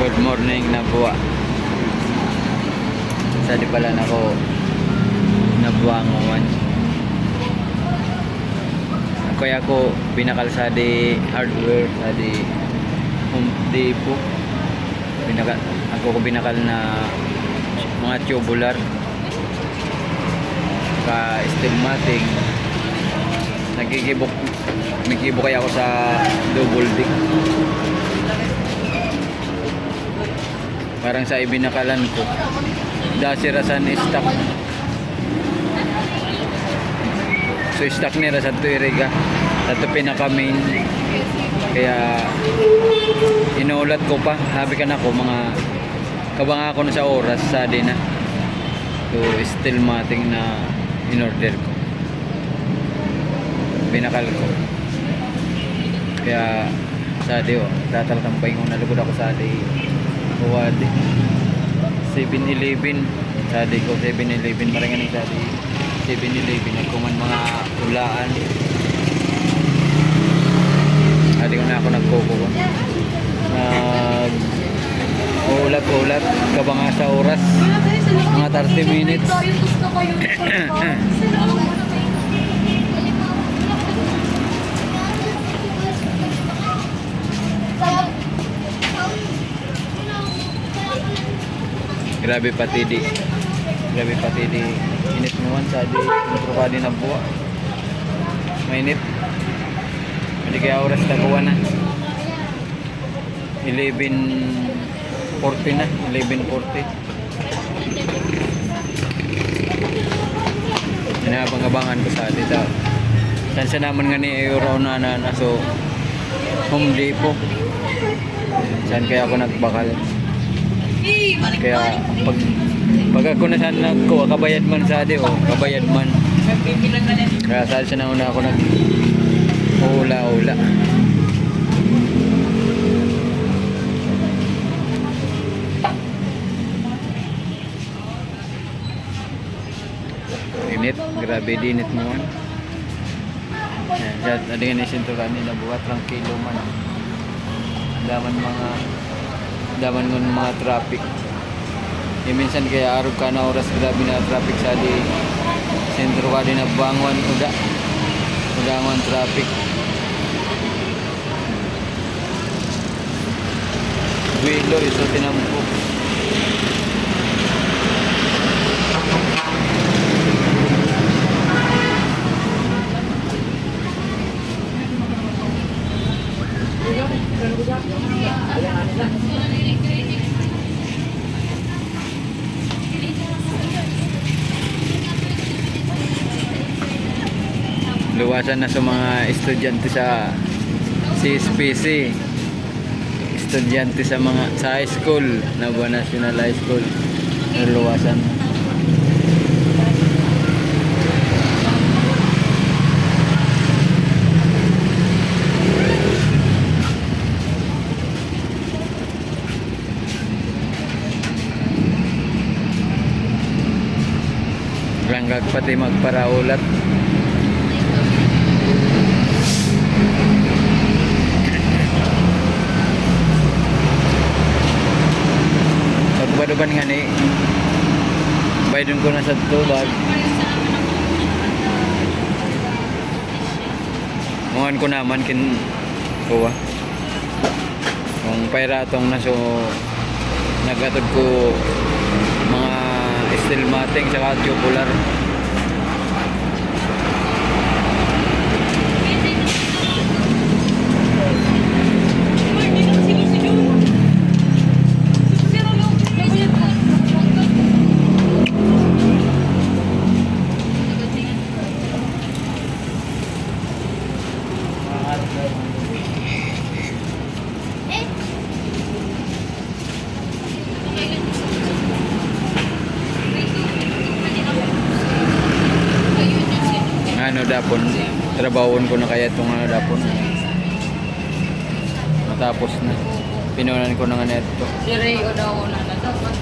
Good morning na buwa. Sa di pala na ko nabuangawan. Kaya ako binakal sa di hardware sa di Home Depot. Ako binakal na mga tubular ka steel matting. Nagigibok kaya ako sa double dick. Parang sa ibinakalan ko dasirasan stock. So stock ni rasan to iriga at pinaka main. Kaya inuulat ko pa, habi ka na ko mga kabanga ko na sa oras sa din na to steel matting na in order ko, binakal ko. Kaya sa di tataltampay ko, nalugod ako sa di Huwadi 7-Eleven sa di ko 7-Eleven marangan sa di 7-Eleven nagkuman mga ulaan. Adi ko na ako nagkoko ulat kabanga sa oras mga 30 minutes. Grabe pati di init naman sa di intro na buwa mainit. Hindi kaya oras na kuha na 11:40 na 11:40. Inabang-abangan ko sa dito saan siya naman nga ni Euro na so Home Depot. Saan kaya ako nagbakal. Kaya pag ako na saan nagkuha kabayad man sa di kabayad man. Kaya saan siya na una ako nag ula init, grabe dinit mo man. Yan, ada nga isinturan nila buhat tranquilo man. Daman ng mga traffic. Minsan kaya araw ka na oras grabe na traffic sa di sentro ka din na bangon udangon traffic. Duilo iso tinampo. Luwasan na sa mga estudyante sa CSPC, estudyante sa high school, Nabua National High School, luwasan. Langgag pati magparaulat. Pagbaduban nga ni baydon ko na sa tubag mungan ko naman kuha kung pairatong na so nagatod ko mga steel matting sa tubular. Dapon trabawon ko na kaya itong dapon matapos na pinunan ko na nga neto si Ray o daw na dapat